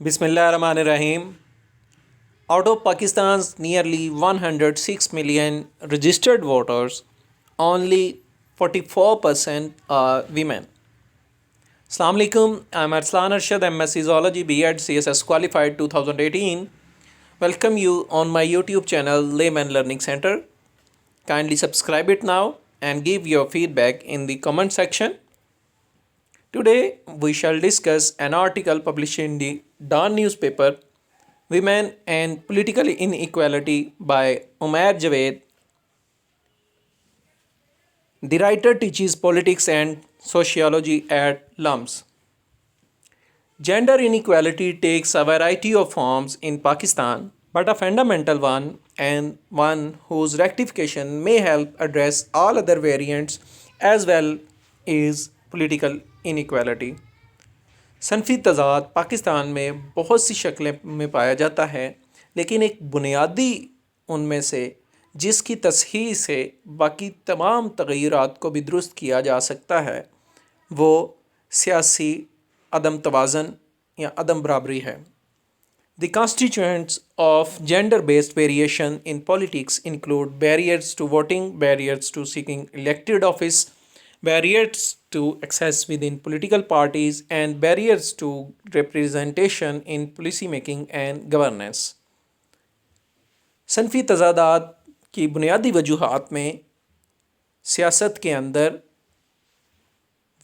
Bismillahirrahmanirrahim. Out of Pakistan's nearly 106 million registered voters, only 44% are women. Assalamu alaikum. I'm Arslan Arshad, MSc Zoology, B.Ed. CSS qualified 2018. Welcome you on my YouTube channel Layman Learning Center. Kindly subscribe it now and give your feedback in the comment section. Today we shall discuss an article published in the Dawn newspaper, Women and Political Inequality by Umair Javed. The writer teaches politics and sociology at LUMS. Gender inequality takes a variety of forms in Pakistan, but a fundamental one, and one whose rectification may help address all other variants as well, is political inequality. صنفی تضاد پاکستان میں بہت سی شکلیں میں پایا جاتا ہے، لیکن ایک بنیادی ان میں سے جس کی تصحیح سے باقی تمام تغیرات کو بھی درست کیا جا سکتا ہے وہ سیاسی عدم توازن یا عدم برابری ہے. The constituents of gender-based variation in politics include barriers to voting, barriers to seeking elected office, barriers to access within political parties, and barriers to representation in policy making and governance. صنفی تضادات کی بنیادی وجوہات میں سیاست کے اندر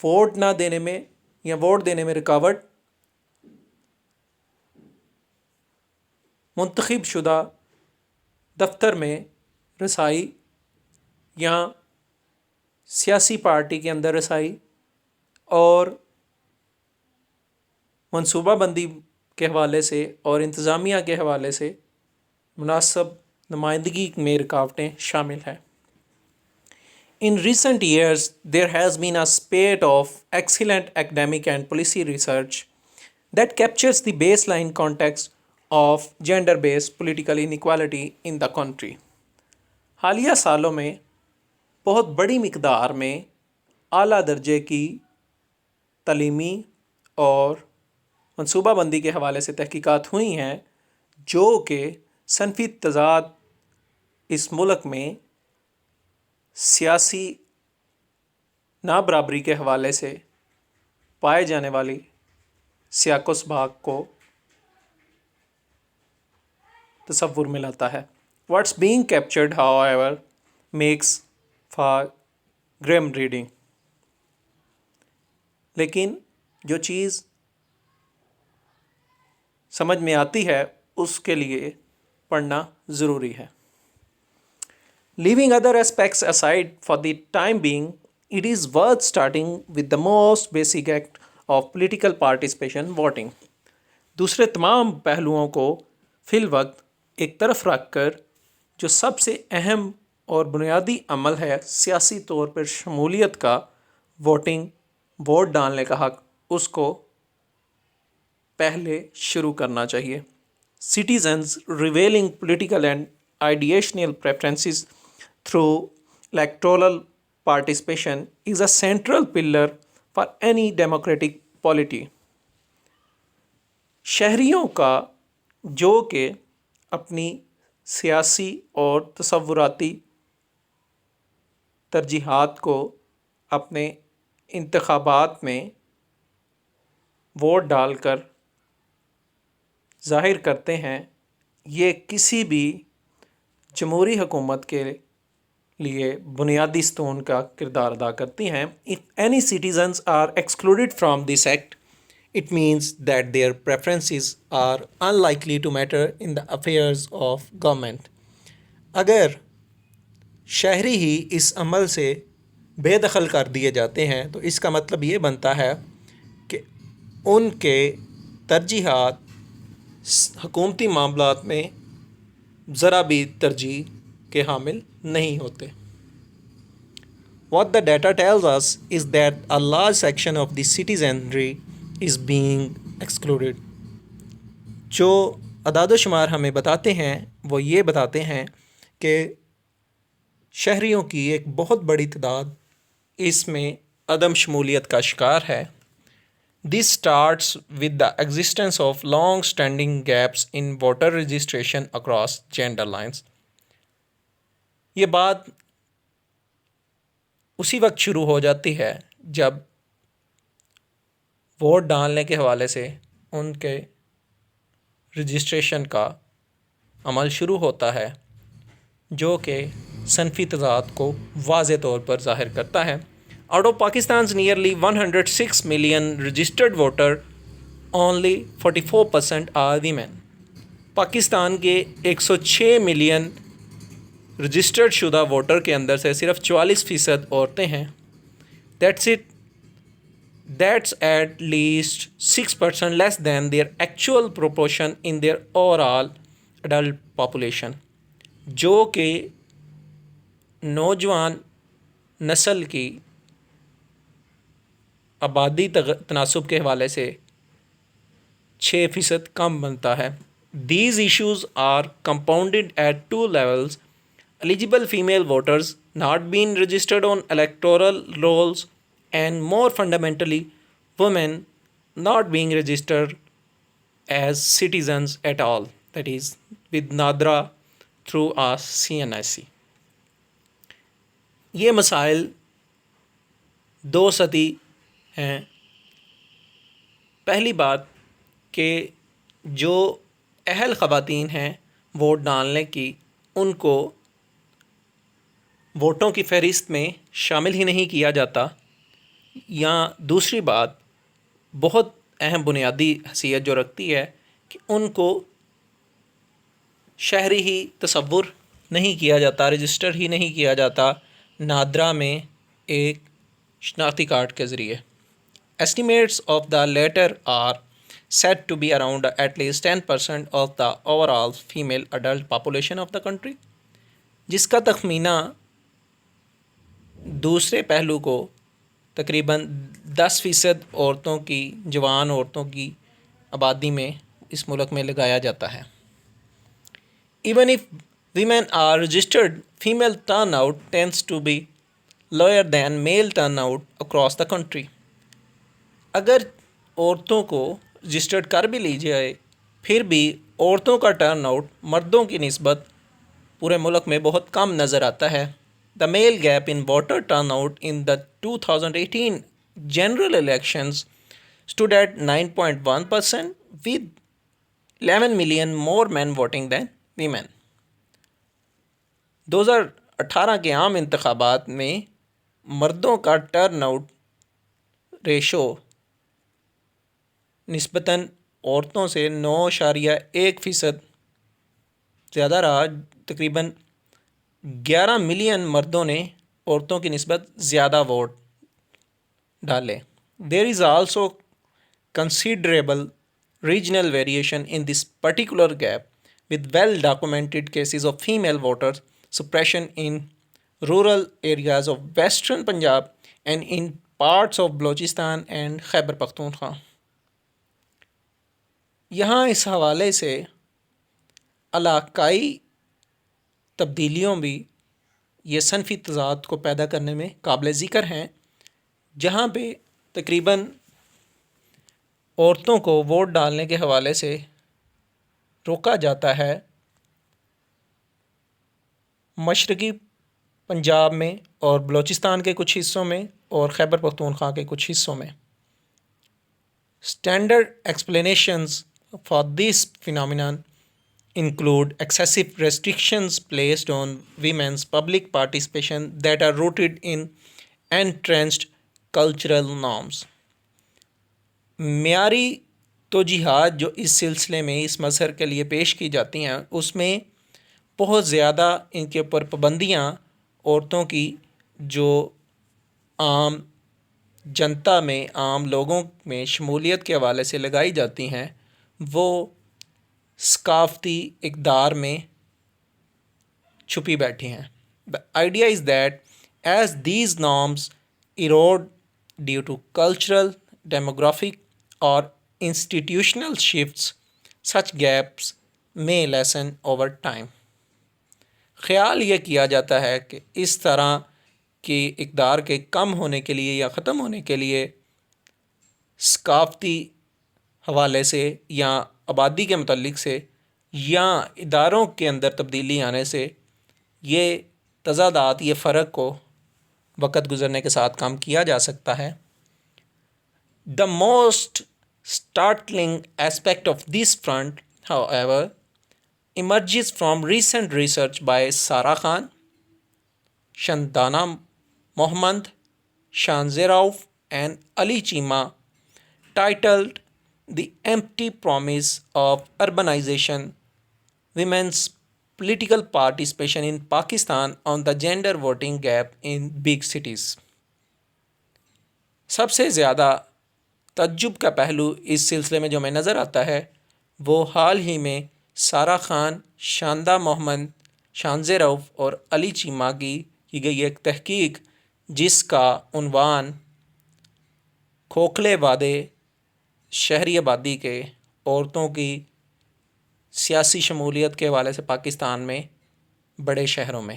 vote نہ دینے میں یا ووٹ دینے میں رکاوٹ، منتخب شدہ دفتر میں رسائی یا سیاسی پارٹی کے اندر رسائی، اور منصوبہ بندی کے حوالے سے اور انتظامیہ کے حوالے سے مناسب نمائندگی میں رکاوٹیں شامل ہیں. In recent years, there has been a spate of excellent academic and policy research that captures the baseline context of gender-based political inequality in the country. حالیہ سالوں میں بہت بڑی مقدار میں اعلیٰ درجے کی تعلیمی اور منصوبہ بندی کے حوالے سے تحقیقات ہوئی ہیں جو کہ صنفی تضاد اس ملک میں سیاسی نابرابری کے حوالے سے پائے جانے والی سیاق و سباق کو تصور میں لاتا ہے. What's being captured, however, makes for grim reading. لیکن جو چیز سمجھ میں آتی ہے اس کے لیے پڑھنا ضروری ہے. Leaving other aspects aside for the time being, it is worth starting with the most basic act of political participation, voting. دوسرے تمام پہلوؤں کو فی الوقت ایک طرف رکھ کر جو سب سے اہم اور بنیادی عمل ہے سیاسی طور پر شمولیت کا، ووٹنگ، ووٹ ڈالنے کا حق، اس کو پہلے شروع کرنا چاہیے. Citizens revealing political and ideational preferences through electoral participation is a central pillar for any democratic polity. شہریوں کا جو کہ اپنی سیاسی اور تصوراتی ترجیحات کو اپنے انتخابات میں ووٹ ڈال کر ظاہر کرتے ہیں، یہ کسی بھی جمہوری حکومت کے لیے بنیادی ستون کا کردار ادا کرتی ہیں. If any citizens are excluded from this act, it means that their preferences are unlikely to matter in the affairs of government. اگر شہری ہی اس عمل سے بے دخل کر دیے جاتے ہیں تو اس کا مطلب یہ بنتا ہے کہ ان کے ترجیحات حکومتی معاملات میں ذرا بھی ترجیح کے حامل نہیں ہوتے. What the data tells us is that a large section of the citizenry is being excluded. جو اعداد و شمار ہمیں بتاتے ہیں وہ یہ بتاتے ہیں کہ شہریوں کی ایک بہت بڑی تعداد اس میں عدم شمولیت کا شکار ہے. This starts with the existence of long standing gaps in voter registration across gender lines. یہ بات اسی وقت شروع ہو جاتی ہے جب ووٹ ڈالنے کے حوالے سے ان کے رجسٹریشن کا عمل شروع ہوتا ہے، جو کہ صنفی تضاد کو واضح طور پر ظاہر کرتا ہے. Out of Pakistan's nearly 106 million registered voter, only 44% are women. Pakistan کے 106 ملین رجسٹرڈ شدہ ووٹر کے اندر سے صرف 44% عورتیں ہیں. That's at least 6% less than their actual proportion in their overall adult population. جو کہ نوجوان نسل کی آبادی تناسب کے حوالے سے 6% کم بنتا ہے. These issues are compounded at two levels: eligible female voters not being registered on electoral rolls, and more fundamentally, women not being registered as citizens at all, that is, with NADRA through a CNIC. یہ مسائل دو سطحی ہیں. پہلی بات کہ جو اہل خواتین ہیں ووٹ ڈالنے کی، ان کو ووٹوں کی فہرست میں شامل ہی نہیں کیا جاتا. یا دوسری بات بہت اہم بنیادی حیثیت جو رکھتی ہے کہ ان کو شہری ہی تصور نہیں کیا جاتا، رجسٹر ہی نہیں کیا جاتا نادرا میں ایک شناختی کارڈ کے ذریعے. Estimates of the latter are said to be around at least 10% of the overall female adult population of the country, جس کا تخمینہ دوسرے پہلو کو تقریباً 10% عورتوں کی، جوان عورتوں کی آبادی میں اس ملک میں لگایا جاتا ہے. Even if women are registered, female turnout tends to be lower than male turnout across the country. اگر عورتوں کو رجسٹرڈ کر بھی لی جائے، پھر بھی عورتوں کا ٹرن آؤٹ مردوں کی نسبت پورے ملک میں بہت کم نظر آتا ہے. The male gap in voter turnout in the 2018 general elections stood at 9.1%, with 11 million more men voting than women. 2018 کے عام انتخابات میں مردوں کا ٹرن آؤٹ ریشو نسبتاً عورتوں سے 9.1% زیادہ رہا. تقریباً 11 ملین مردوں نے عورتوں کی نسبت زیادہ ووٹ ڈالے. There is also considerable regional variation in this particular gap, with well-documented cases of female voter suppression in rural areas of western Punjab and in parts of Balochistan and Khyber Pakhtunkhwa. یہاں اس حوالے سے علاقائی تبدیلیوں بھی یہ صنفی تضاد کو پیدا کرنے میں قابل ذکر ہیں، جہاں پہ تقریباً عورتوں کو ووٹ ڈالنے کے حوالے سے روکا جاتا ہے. مشرقی پنجاب میں اور بلوچستان کے کچھ حصوں میں اور خیبر پختونخوا کے کچھ حصوں میں. Standard explanations for this phenomenon include excessive restrictions placed on women's public participation that are rooted in entrenched cultural norms. معیاری توجیحات جو اس سلسلے میں اس مظہر کے لیے پیش کی جاتی ہیں، اس میں بہت زیادہ ان کے اوپر پابندیاں عورتوں کی جو عام جنتا میں، عام لوگوں میں شمولیت کے حوالے سے لگائی جاتی ہیں، وہ ثقافتی اقدار میں چھپی بیٹھی ہیں. The idea is that as these norms erode due to cultural, demographic or institutional shifts, such gaps may lessen over time. خیال یہ کیا جاتا ہے کہ اس طرح کی اقدار کے کم ہونے کے لیے یا ختم ہونے کے لیے ثقافتی حوالے سے یا آبادی کے متعلق سے یا اداروں کے اندر تبدیلی آنے سے یہ تضادات، یہ فرق کو وقت گزرنے کے ساتھ کم کیا جا سکتا ہے. The most startling aspect of this front, however, emerges from recent research by Sara Khan, Shandana Mohammad, Shanze Rauf, and Ali Chima, titled The Empty Promise of Urbanization: Women's Political Participation in Pakistan on the Gender Voting Gap in Big Cities. سب سے زیادہ تعجب کا پہلو اس سلسلے میں جو ہمیں نظر آتا ہے وہ حال ہی میں سارا خان، شاندہ محمد، شانزے روف اور علی چیمہ کی گئی ایک تحقیق جس کا عنوان کھوکھلے وعدے شہری آبادی کے عورتوں کی سیاسی شمولیت کے حوالے سے پاکستان میں بڑے شہروں میں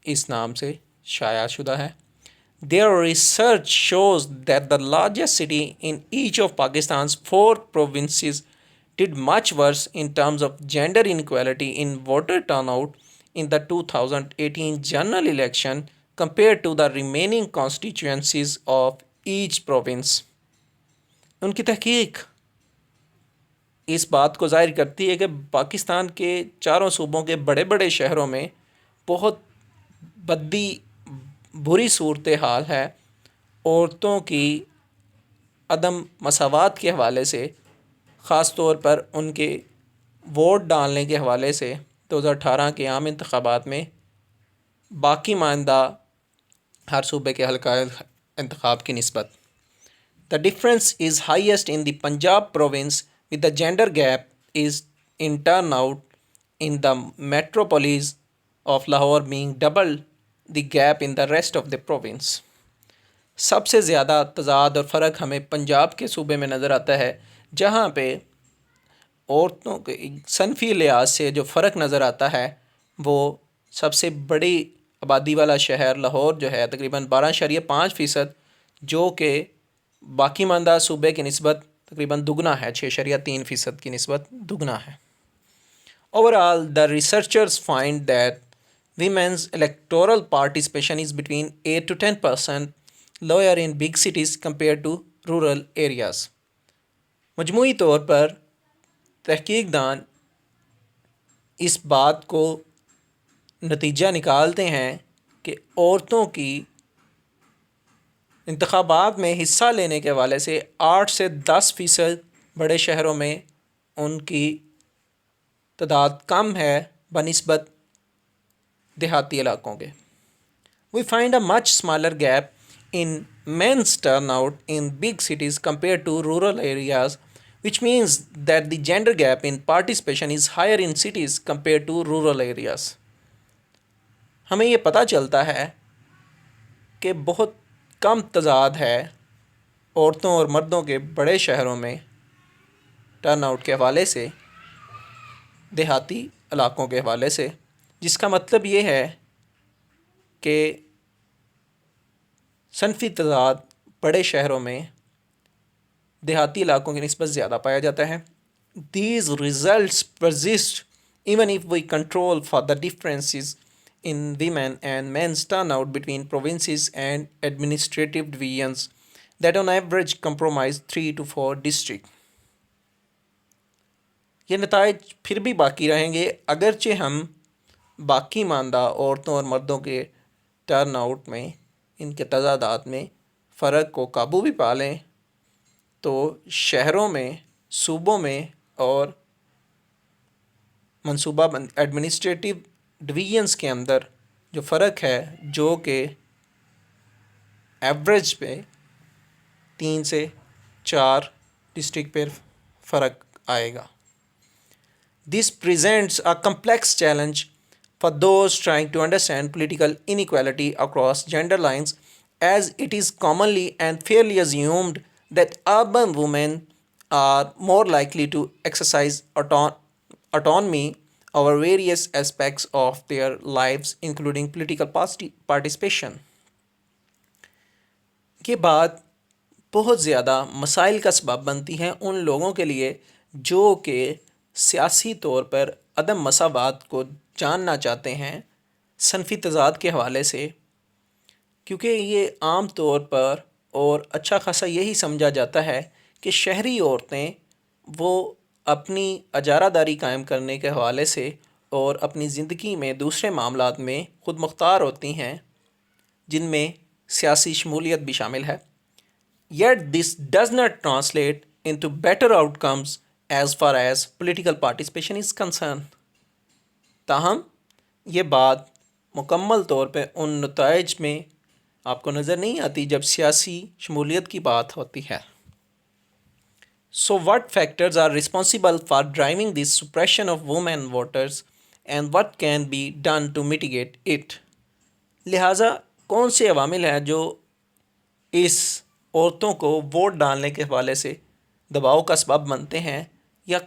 اس نام سے شائع شدہ ہے. Their research shows that the largest city in each of Pakistan's 4 provinces did much worse in terms of gender inequality in voter turnout in the 2018 general election compared to the remaining constituencies of each province. ان کی تحقیق اس بات کو ظاہر کرتی ہے کہ پاکستان کے چاروں صوبوں کے بڑے بڑے شہروں میں بہت بری صورتحال ہے عورتوں کی عدم مساوات کے حوالے سے، خاص طور پر ان کے ووٹ ڈالنے کے حوالے سے 2018 کے عام انتخابات میں باقی ماندہ ہر صوبے کے حلقہ انتخاب کی نسبت. The difference is highest in the Punjab province, with the gender gap is in turnout in the metropolis of Lahore being double the gap in the rest of the province. سب سے زیادہ تضاد اور فرق ہمیں پنجاب کے صوبے میں نظر آتا ہے، جہاں پہ عورتوں کے صنفی لحاظ سے جو فرق نظر آتا ہے وہ سب سے بڑی آبادی والا شہر لاہور جو ہے تقریباً 12.5%، جو کہ باقی ماندہ صوبے کی نسبت تقریباً دگنا ہے، 6.3% کی نسبت دگنا ہے. Overall, the researchers find that women's electoral participation is between 8 to 10% lower in big cities compared to rural areas. مجموعی طور پر تحقیق دان اس بات کو نتیجہ نکالتے ہیں کہ عورتوں کی انتخابات میں حصہ لینے کے حوالے سے 8 سے 10% بڑے شہروں میں ان کی تعداد کم ہے بنسبت دیہاتی علاقوں کے. We find a much smaller gap in men's turnout in big cities compared to rural areas, which means that the gender gap in participation is higher in cities compared to rural areas. ہمیں یہ پتہ چلتا ہے کہ بہت کم تضاد ہے عورتوں اور مردوں کے بڑے شہروں میں ٹرن آؤٹ کے حوالے سے دیہاتی علاقوں کے حوالے سے، جس کا مطلب یہ ہے کہ صنفی تضاد بڑے شہروں میں دیہاتی علاقوں کی نسبت زیادہ پایا جاتا ہے. These results persist even if we control for the differences in women and men's turnout between provinces and administrative divisions that on average comprise 3 to 4 districts. یہ نتائج پھر بھی باقی رہیں گے اگرچہ ہم باقی ماندہ عورتوں اور مردوں کے ٹرن آؤٹ میں، ان کے تضادات میں فرق کو قابو بھی پا لیں تو شہروں میں، صوبوں میں اور منصوبہ بند ایڈمنسٹریٹو ڈویژنس کے اندر جو فرق ہے، جو کہ ایوریج پہ 3 سے 4 ڈسٹرکٹ پہ فرق آئے گا. This presents a complex challenge for those trying to understand political inequality across gender lines, as it is commonly and fairly assumed that urban women are more likely to exercise autonomy over various aspects of their lives, including political participation. یہ بات بہت زیادہ مسائل کا سبب بنتی ہیں ان لوگوں کے لیے جو کہ سیاسی طور پر عدم مساوات کو جاننا چاہتے ہیں صنفی تضاد کے حوالے سے، کیونکہ یہ عام طور پر اور اچھا خاصا یہی سمجھا جاتا ہے کہ شہری عورتیں وہ اپنی اجارہ داری قائم کرنے کے حوالے سے اور اپنی زندگی میں دوسرے معاملات میں خود مختار ہوتی ہیں، جن میں سیاسی شمولیت بھی شامل ہے. Yet this does not translate into better outcomes as far as political participation is concerned. تاہم یہ بات مکمل طور پہ ان نتائج میں آپ کو نظر نہیں آتی جب سیاسی شمولیت کی بات ہوتی ہے. So what factors are responsible for driving this suppression of women voters and what can be done to mitigate it؟ لہٰذا کون سے عوامل ہیں جو اس عورتوں کو ووٹ ڈالنے کے حوالے سے دباؤ کا سبب بنتے ہیں، یا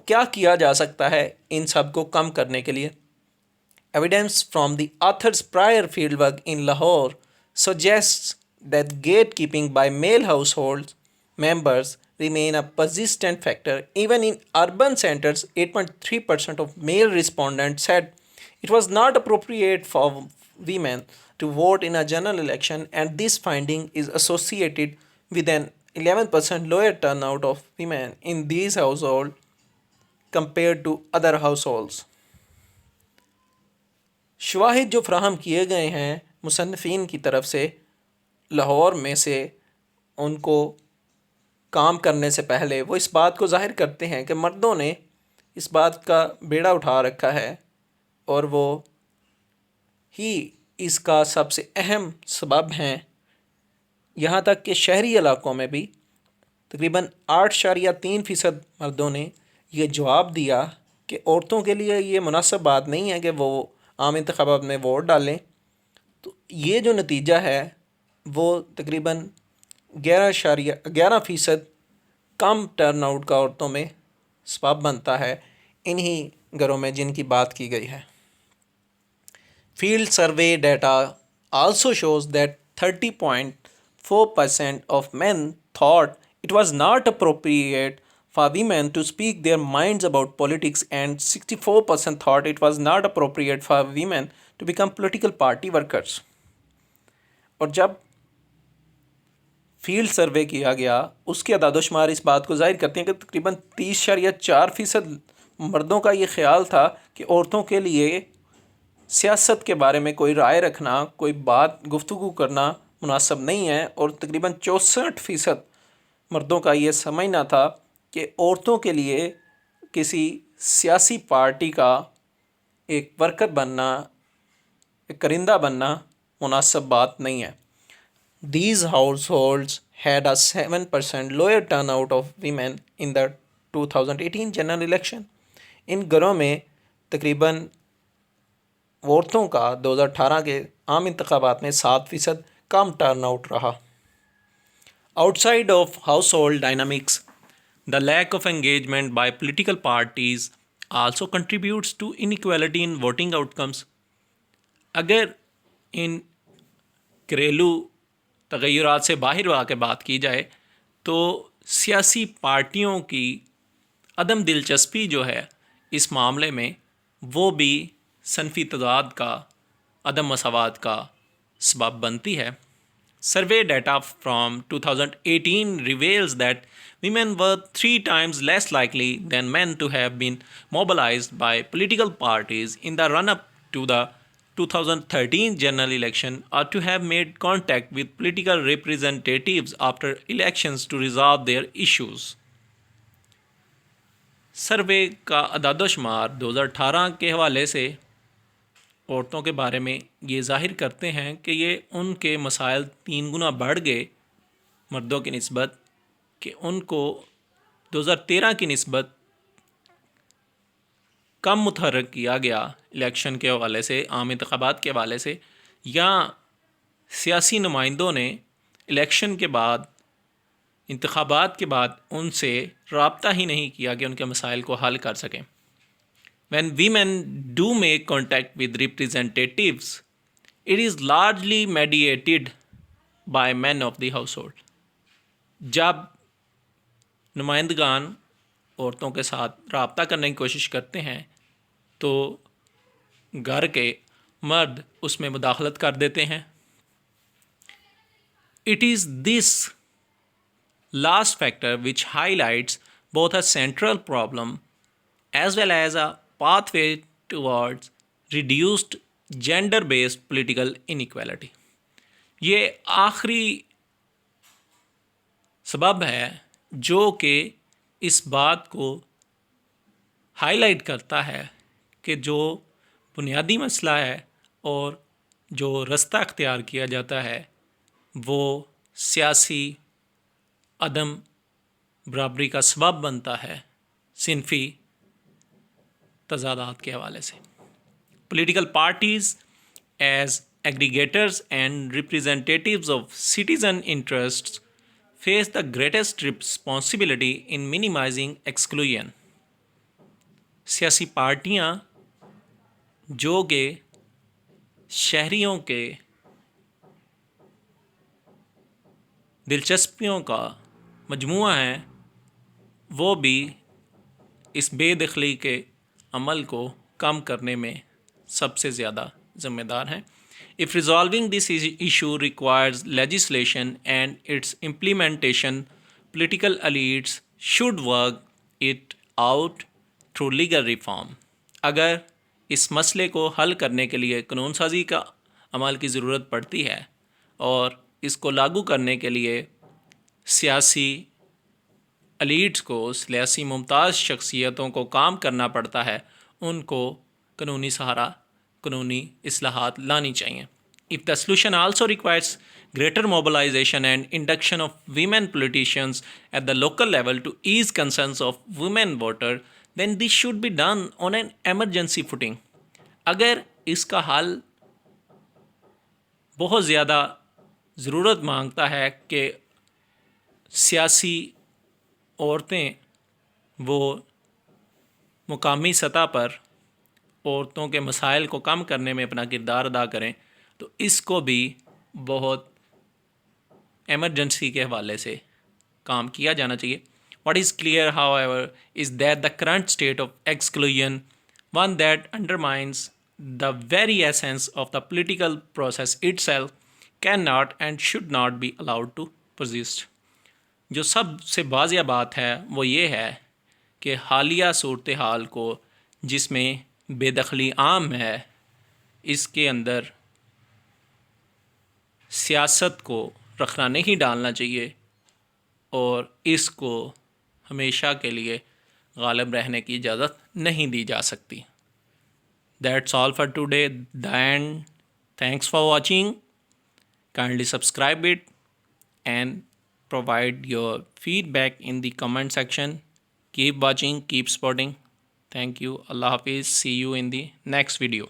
کیا کیا جا سکتا ہے ان سب کو کم کرنے کے لیے؟ Evidence from the author's prior fieldwork in Lahore suggests that gatekeeping by male household members remain a persistent factor. Even in urban centers, 8.3% of male respondents said it was not appropriate for women to vote in a general election, and this finding is associated with an 11% lower turnout of women in these households compared to other households. شواہد جو فراہم کیے گئے ہیں مصنفین کی طرف سے لاہور میں سے ان کو کام کرنے سے پہلے، وہ اس بات کو ظاہر کرتے ہیں کہ مردوں نے اس بات کا بیڑا اٹھا رکھا ہے اور وہ ہی اس کا سب سے اہم سبب ہیں. یہاں تک کہ شہری علاقوں میں بھی تقریباً 8.3% مردوں نے یہ جواب دیا کہ عورتوں کے لیے یہ مناسب بات نہیں ہے کہ وہ عام انتخابات میں ووٹ ڈالیں. تو یہ جو نتیجہ ہے وہ تقریباً 11% کم ٹرن آؤٹ کا عورتوں میں سبب بنتا ہے انہی گھروں میں جن کی بات کی گئی ہے. Field survey data also shows that 30.4% of men thought it was not appropriate for women to speak their minds about politics, and 64% thought it was not appropriate for women to become political party workers. اور جب field survey کیا گیا اس کے اعداد و شمار اس بات کو ظاہر کرتے ہیں کہ تقریباً 30.4% مردوں کا یہ خیال تھا کہ عورتوں کے لیے سیاست کے بارے میں کوئی رائے رکھنا، کوئی بات گفتگو کرنا مناسب نہیں ہے، اور تقریباً 64% مردوں کا یہ سمجھنا تھا کہ عورتوں کے لیے کسی سیاسی پارٹی کا ایک ورکر بننا، ایک کرندہ بننا مناسب بات نہیں ہے. These households had a 7% lower turnout of women in the 2018 general election. ان گھروں میں تقریباً عورتوں کا 2018 کے عام انتخابات میں 7% کم ٹرن آؤٹ رہا. Outside of household dynamics, the lack of engagement by political parties also contributes to inequality in voting outcomes. اگر ان گھریلو تغیرات سے باہر آ کے بات کی جائے تو سیاسی پارٹیوں کی عدم دلچسپی جو ہے اس معاملے میں وہ بھی صنفی تضاد کا، عدم مساوات کا سبب بنتی ہے. Survey data from 2018 reveals that women were 3 times less likely than men to have been mobilized by political parties in the run-up to the 2013 general election, or to have made contact with political representatives after elections to resolve their issues. Survey کا اعداد و شمار 2018 کے حوالے سے عورتوں کے بارے میں یہ ظاہر کرتے ہیں کہ یہ ان کے مسائل 3 گنا بڑھ گئے مردوں کی نسبت، کہ ان کو 2013 کی نسبت کم متحرک کیا گیا الیکشن کے حوالے سے، عام انتخابات کے حوالے سے، یا سیاسی نمائندوں نے الیکشن کے بعد، انتخابات کے بعد ان سے رابطہ ہی نہیں کیا کہ ان کے مسائل کو حل کر سکیں. When women do make contact with representatives, it is largely mediated by men of the household. جب نمائندگان عورتوں کے ساتھ رابطہ کرنے کی کوشش کرتے ہیں تو گھر کے مرد اس میں مداخلت کر دیتے ہیں. It is this last factor which highlights both a central problem as well as a pathway towards reduced gender-based political inequality. یہ آخری سبب ہے جو کہ اس بات کو ہائی لائٹ کرتا ہے کہ جو بنیادی مسئلہ ہے اور جو رستہ اختیار کیا جاتا ہے وہ سیاسی عدم برابری کا سبب بنتا ہے صنفی تضادات کے حوالے سے. Political parties as aggregators and representatives of citizen interests face the greatest responsibility in minimizing exclusion. سیاسی پارٹیاں جو کہ شہریوں کے دلچسپیوں کا مجموعہ ہیں وہ بھی اس بے دخلی کے عمل کو کم کرنے میں سب سے زیادہ ذمہ دار ہیں. If resolving this issue requires legislation and its implementation, political elites should work it out through legal reform. اگر اس مسئلے کو حل کرنے کے لیے قانون سازی کا عمل کی ضرورت پڑتی ہے اور اس کو لاگو کرنے کے لیے سیاسی ایلیٹس کو، سیاسی ممتاز شخصیتوں کو کام کرنا پڑتا ہے، ان کو قانونی سہارا، قانونی اصلاحات لانی چاہیے. If the solution also requires greater mobilization and induction of women politicians at the local level to ease concerns of women voters, then this should be done on an emergency footing. اگر اس کا حل بہت زیادہ ضرورت مانگتا ہے کہ سیاسی عورتیں وہ مقامی سطح پر عورتوں کے مسائل کو کم کرنے میں اپنا کردار ادا کریں، تو اس کو بھی بہت ایمرجنسی کے حوالے سے کام کیا جانا چاہیے. What is clear however is that the current state of exclusion one that undermines the very essence of the political process itself cannot and should not be allowed to persist. جو سب سے واضح بات ہے وہ یہ ہے کہ حالیہ صورتحال کو جس میں بے دخلی عام ہے، اس کے اندر سیاست کو رخنہ نہیں ڈالنا چاہیے اور اس کو ہمیشہ کے لیے غالب رہنے کی اجازت نہیں دی جا سکتی. That's all for today. The and. Thanks for watching. Kindly subscribe it and provide your feedback in the comment section. Keep watching, keep supporting. Thank you. Allah Hafiz. See you in the next video.